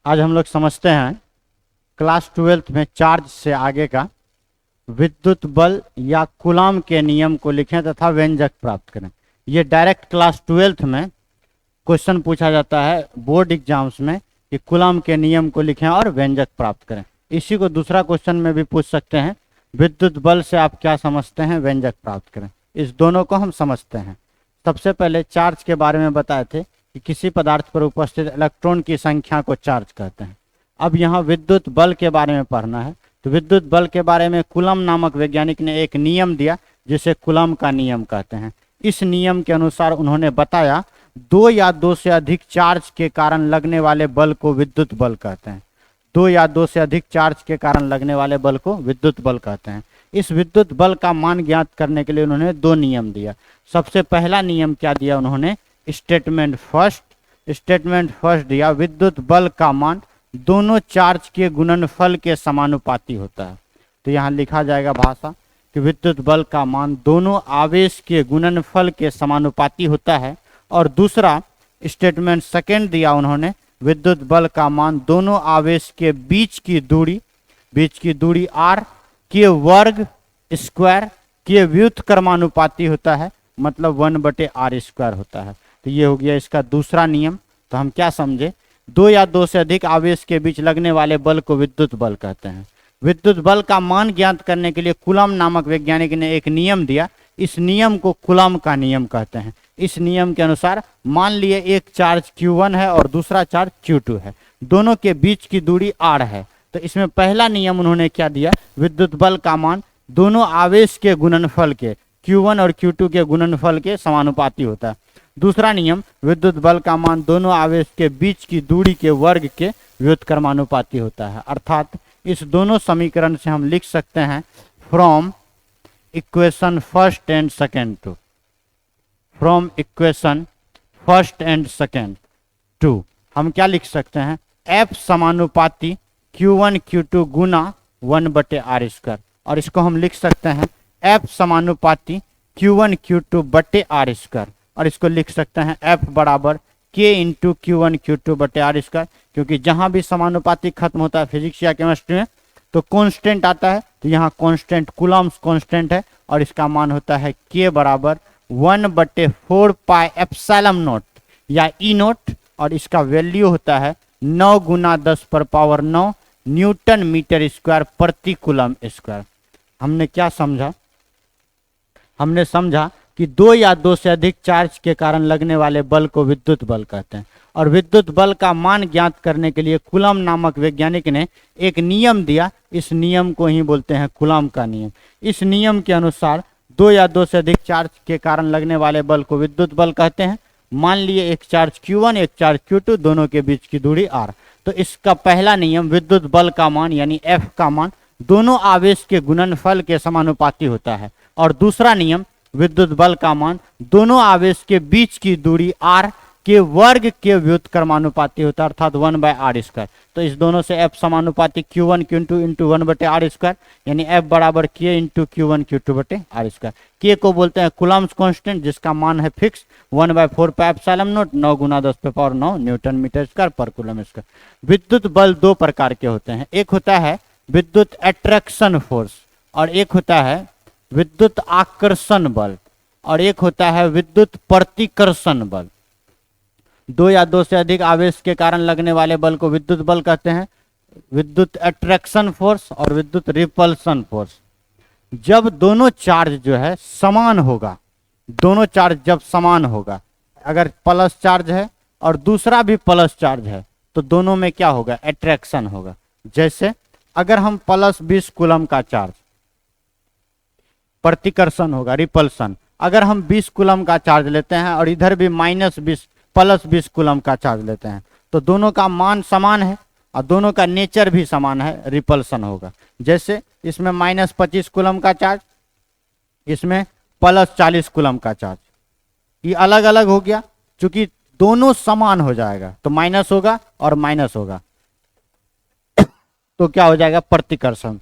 आज हम लोग समझते हैं क्लास 12th में चार्ज से आगे का विद्युत बल या कूलाम के नियम को लिखें तथा व्यंजक प्राप्त करें। ये डायरेक्ट क्लास 12th में क्वेश्चन पूछा जाता है बोर्ड एग्जाम्स में कि कूलाम के नियम को लिखें और व्यंजक प्राप्त करें। इसी को दूसरा क्वेश्चन में भी पूछ सकते हैं, विद्युत बल से आप क्या समझते हैं, व्यंजक प्राप्त करें। इस दोनों को हम समझते हैं। सबसे पहले चार्ज के बारे में बताए थे कि किसी पदार्थ पर उपस्थित इलेक्ट्रॉन की संख्या को चार्ज कहते हैं। अब यहाँ विद्युत बल के बारे में पढ़ना है। तो विद्युत बल के बारे में कूलम नामक वैज्ञानिक ने एक नियम दिया जिसे कूलम का नियम कहते हैं। इस नियम के अनुसार उन्होंने बताया दो या दो से अधिक चार्ज के कारण लगने वाले बल को विद्युत बल कहते हैं। दो या दो से अधिक चार्ज के कारण लगने वाले बल को विद्युत बल कहते हैं। इस विद्युत बल का मान ज्ञात करने के लिए उन्होंने दो नियम दिया। सबसे पहला नियम क्या दिया उन्होंने, स्टेटमेंट फर्स्ट दिया, विद्युत बल का मान दोनों चार्ज के गुणनफल के समानुपाती होता है। तो यहाँ लिखा जाएगा भाषा कि विद्युत बल का मान दोनों आवेश के गुणनफल के समानुपाती होता है। और दूसरा स्टेटमेंट सेकेंड दिया उन्होंने, विद्युत बल का मान दोनों आवेश के बीच की दूरी r के वर्ग स्क्वायर के व्युत्क्रमानुपाती होता है, मतलब 1/r² होता है। तो ये हो गया इसका दूसरा नियम। तो हम क्या समझे, दो या दो से अधिक आवेश के बीच लगने वाले बल को विद्युत बल कहते हैं। विद्युत बल का मान ज्ञात करने के लिए कूलम नामक वैज्ञानिक ने एक नियम दिया। इस नियम को कूलम का नियम कहते हैं। इस नियम के अनुसार मान लिए एक चार्ज Q1 है और दूसरा चार्ज Q2 है, दोनों के बीच की दूरी r है। तो इसमें पहला नियम उन्होंने क्या दिया, विद्युत बल का मान दोनों आवेश के गुणनफल के Q1 और Q2 के गुणनफल के समानुपाती होता है। दूसरा नियम, विद्युत बल का मान दोनों आवेश के बीच की दूरी के वर्ग के व्युत्क्रमानुपाती होता है। अर्थात इस दोनों समीकरण से हम लिख सकते हैं from equation first and second two हम क्या लिख सकते हैं, F समानुपाती Q1 Q2 गुना 1/r²। और इसको हम लिख सकते हैं F समानुपाती Q1 Q2/r²। और इसको लिख सकते हैं F बराबर K इंटू Q1 Q2/r², क्योंकि जहां भी समानुपाती खत्म होता है फिजिक्स या केमिस्ट्री में तो कांस्टेंट आता है। तो यहाँ कांस्टेंट कूलम्स कांस्टेंट है और इसका मान होता है K बराबर 1/4 पाई एप्सिलॉन नॉट या E नॉट। और इसका वैल्यू होता है 9 गुना 10⁻9 न्यूटन मीटर स्क्वायर प्रति कूलम स्क्वायर। हमने क्या समझा, हमने समझा कि दो या दो से अधिक चार्ज के कारण लगने वाले बल को विद्युत बल कहते हैं। और विद्युत बल का मान ज्ञात करने के लिए कूलम नामक वैज्ञानिक ने एक नियम दिया। इस नियम को ही बोलते हैं कूलम का नियम। इस नियम के अनुसार दो या दो से अधिक चार्ज के कारण लगने वाले बल को विद्युत बल कहते हैं। मान लिए एक चार्ज Q1 एक चार्ज Q2, दोनों के बीच की दूरी r। तो इसका पहला नियम, विद्युत बल का मान यानी F का मान दोनों आवेश के गुणनफल के समानुपाती होता है। और दूसरा नियम, विद्युत बल का मान दोनों आवेश के बीच की दूरी r के वर्ग के व्युत्क्रमानुपाती होता है, अर्थात 1/r²। तो इस दोनों से F समानुपाती Q1 Q2 इंटू 1/r², यानी F बराबर K into Q1 Q2/r²। K को बोलते हैं कूलम्स कांस्टेंट, जिसका मान है फिक्स 1/4 पाई एप्सिलॉन नॉट 9 गुना 10⁻9 न्यूटन मीटर स्क्वायर पर कूलम स्क्वायर। विद्युत बल दो प्रकार के होते हैं, एक होता है विद्युत अट्रैक्शन फोर्स और एक होता है विद्युत आकर्षण बल और एक होता है विद्युत प्रतिकर्षण बल। दो या दो से अधिक आवेश के कारण लगने वाले बल को विद्युत बल कहते हैं, विद्युत अट्रैक्शन फोर्स और विद्युत रिपल्सन फोर्स। जब दोनों चार्ज जो है समान होगा, दोनों चार्ज जब समान होगा, अगर प्लस चार्ज है और दूसरा भी प्लस चार्ज है तो दोनों में क्या होगा, अट्रैक्शन होगा। जैसे अगर हम प्लस 20 कूलम का चार्ज, प्रतिकर्षण होगा रिपल्सन। अगर हम 20 कूलम का चार्ज लेते हैं और इधर भी प्लस 20 कूलम का चार्ज लेते हैं तो दोनों का मान समान है और दोनों का नेचर भी समान है, रिपल्सन होगा। जैसे इसमें -25 कूलम का चार्ज, इसमें प्लस 40 कूलम का चार्ज, ये अलग अलग हो गया। चूंकि दोनों समान हो जाएगा तो माइनस होगा और माइनस होगा तो क्या हो जाएगा, प्रतिकर्षण।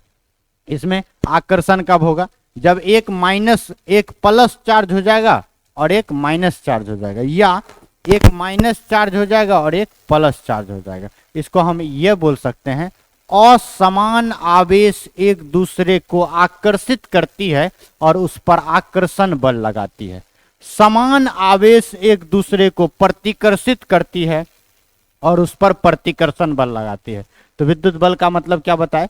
इसमें आकर्षण कब होगा, जब एक प्लस चार्ज हो जाएगा और एक माइनस चार्ज हो जाएगा, या एक माइनस चार्ज हो जाएगा और एक प्लस चार्ज हो जाएगा। इसको हम ये बोल सकते हैं असमान आवेश एक दूसरे को आकर्षित करती है और उस पर आकर्षण बल लगाती है। समान आवेश एक दूसरे को प्रतिकर्षित करती है और उस पर प्रतिकर्षण बल लगाती है। तो विद्युत बल का मतलब क्या बताए?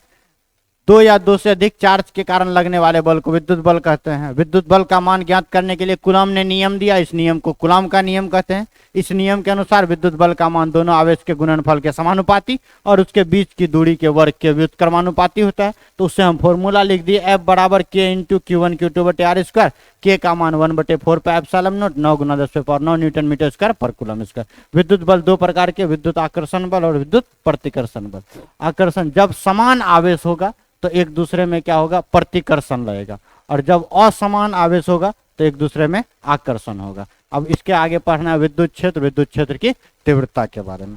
दो या दो से अधिक चार्ज के कारण लगने वाले बल को विद्युत बल कहते हैं। विद्युत बल का मान ज्ञात करने के लिए कूलॉम ने नियम दिया, इस नियम को कूलॉम का नियम कहते हैं। इस नियम के अनुसार विद्युत बल का मान दोनों आवेश के गुणनफल के समानुपाती और उसके बीच की दूरी के वर्ग के व्युत्क्रमानुपाती होता है। तो उससे हम फॉर्मूला लिख दिए F बराबर K इंटू Q1 Q2 बटे आर स्क्वायर। के का मान 1/4 पाई एप्सिलॉन नॉट 9 गुना 10⁻9 न्यूटन मीटर स्क्वायर पर कूलम स्क्वायर। विद्युत बल दो प्रकार के, विद्युत आकर्षण बल और विद्युत प्रतिकर्षण बल। आकर्षण जब समान आवेश होगा तो एक दूसरे में क्या होगा? प्रतिकर्षण लगेगा, और जब असमान आवेश होगा तो एक दूसरे में आकर्षण होगा। अब इसके आगे पढ़ना है विद्युत क्षेत्र की तीव्रता के बारे में।